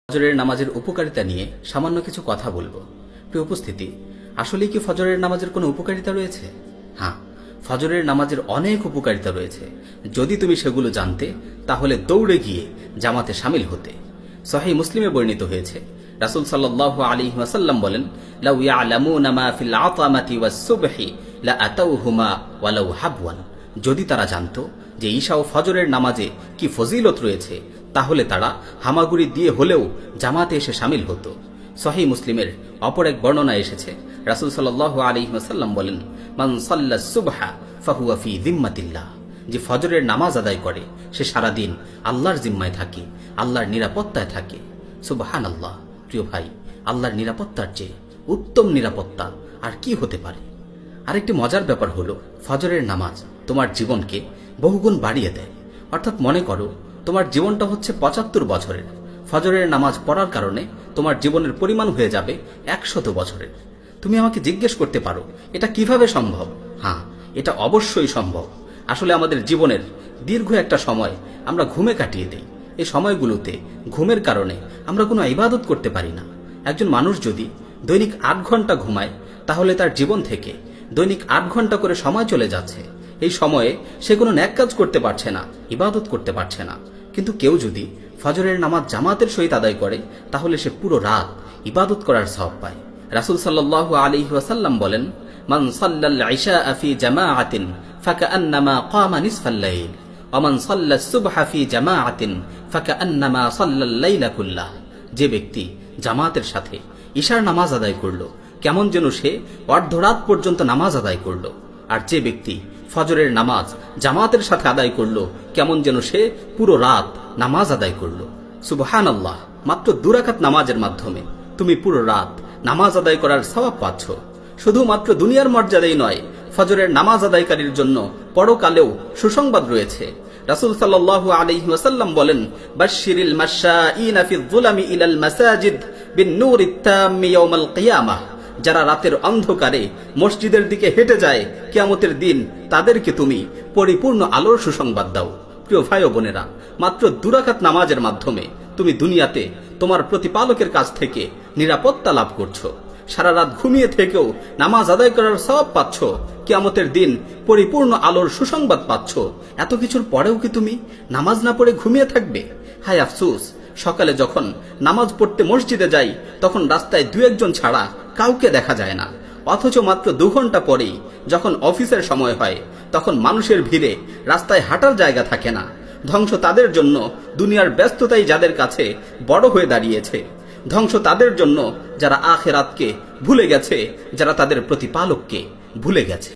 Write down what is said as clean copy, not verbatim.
ফজরের নামাজের উপকারিতা নিয়ে সামান্য কিছু কথা বলবো। প্রিয় উপস্থিতি, আসলে কি ফজরের নামাজের কোনো উপকারিতা রয়েছে? হ্যাঁ, ফজরের নামাজের অনেক উপকারিতা রয়েছে। যদি তুমি সেগুলো জানতে, তাহলে দৌড়ে গিয়ে জামাতে শামিল হতে। সহিহ মুসলিমে বর্ণিত হয়েছে, রাসূল সাল্লাল্লাহু আলাইহি ওয়াসাল্লাম বলেন, লাউ ইয়ালামুনা মা ফিল আতামাতি ওয়াস সুবহি লাআতাউহুমা ওয়ালাউ হাবওয়ান। যদি তারা জানতো যে ঈশা ও ফজরের নামাজে কি ফজিলত রয়েছে, তাহলে তারা হামাগুড়ি দিয়ে হলেও জামাতে এসে শামিল হতো। সহিহ মুসলিমের অপর এক বর্ণনা এসেছে, রাসূল সাল্লাল্লাহু আলাইহি ওয়াসাল্লাম বলেন, মান সাল্লা সুবহা ফাহুয়া ফি যিম্মাতিল্লাহ। যে ফজরের নামাজ আদায় করে সে সারাদিন আল্লাহর জিম্মায় থাকে, আল্লাহর নিরাপত্তায় থাকে। সুবহানাল্লাহ। প্রিয় ভাই, আল্লাহর নিরাপত্তার চেয়ে উত্তম নিরাপত্তা আর কি হতে পারে? আরেকটি মজার ব্যাপার হলো, ফজরের নামাজ তোমার জীবনকে বহুগুণ বাড়িয়ে দেয়। অর্থাৎ মনে করো তোমার জীবনটা হচ্ছে ৭৫ বছরের, ফজরের নামাজ পড়ার কারণে তোমার জীবনের পরিমাণ হয়ে যাবে ১০০ বছরের। তুমি আমাকে জিজ্ঞেস করতে পারো, এটা কিভাবে সম্ভব? হ্যাঁ, এটা অবশ্যই সম্ভব। আসলে আমাদের জীবনের দীর্ঘ একটা সময় আমরা ঘুমে কাটিয়ে দেই। এই সময়গুলোতে ঘুমের কারণে আমরা কোনো ইবাদত করতে পারি না। একজন মানুষ যদি দৈনিক ৮ ঘন্টা ঘুমায়, তাহলে তার জীবন থেকে দৈনিক ৮ ঘন্টা করে সময় চলে যাচ্ছে। এই সময়ে সে কোনো নেক কাজ করতে পারছে না, ইবাদত করতে পারছে না। কিন্তু কেউ যদি ফজরের নামাজ জামাতের সহিত আদায় করে, তাহলে সে পুরো রাত ইবাদত করার সওয়াব পায়। রাসূল সাল্লাল্লাহু আলাইহি ওয়াসাল্লাম বলেন, মান সাল্লাল ইশা ফি জামাআতিন ফাকান্নামা কামা নিসফাল লাইল ওয়া মান সাল্লাস সুবহা ফি জামাআতিন ফাকান্নামা সাল্লাল লাইলা কুল্লাহ। যে ব্যক্তি জামাতের সাথে ঈশার নামাজ আদায় করলো, কেমন যেন সে অর্ধরাত পর্যন্ত নামাজ আদায় করলো। আর যে ব্যক্তি ফজরের নামাজ জামাতের সাথে আদায় করলো, কেমন যেন সে পুরো রাত নামাজ আদায় করলো। সুবহানাল্লাহ। মাত্র ২ রাকাত নামাজের মাধ্যমে তুমি পুরো রাত নামাজ আদায় করার সওয়াব পাচ্ছ। শুধুমাত্র দুনিয়ার মর্যাদাই নয়, ফজরের নামাজ আদায়কারীর জন্য পরকালেও সুসংবাদ রয়েছে। রাসূল সাল্লাল্লাহু আলাইহি ওয়াসাল্লাম বলেন, বাশশিরিল মাশাঈনা ফিয যুলামি ইলাল মাসাজিদ বিন-নূরিত তাম্মি ইয়াওমাল কিয়ামাহ। যারা রাতের অন্ধকারে মসজিদের দিকে হেঁটে যায় কিয়ামতের দিন, তাদেরকে তুমি পরিপূর্ণ আলোর সুসংবাদ দাও। প্রিয় ভাই ও বোনেরা, মাত্র ২ রাকাত নামাজের মাধ্যমে তুমি দুনিয়াতে তোমার প্রতিপালকের কাছ থেকে নিরাপত্তা লাভ করছো। সারা রাত ঘুমিয়ে থেকেও নামাজ আদায় করার সওয়াব পাচ্ছ, কিয়ামতের দিন পরিপূর্ণ আলোর সুসংবাদ পাচ্ছ। এত কিছুর পরেও কি তুমি নামাজ না পড়ে ঘুমিয়ে থাকবে? হায় আফসোস, সকালে যখন নামাজ পড়তে মসজিদে যাই, তখন রাস্তায় ২-১ জন ছাড়া কাউকে দেখা যায় না। অথচ মাত্র ২ ঘন্টা পরেই যখন অফিসের সময় হয়, তখন মানুষের ভিড়ে রাস্তায় হাঁটার জায়গা থাকে না। ধ্বংস তাদের জন্য, দুনিয়ার ব্যস্ততাই যাদের কাছে বড় হয়ে দাঁড়িয়েছে। ধ্বংস তাদের জন্য যারা আখিরাতকে ভুলে গেছে, যারা তাদের প্রতিপালককে ভুলে গেছে।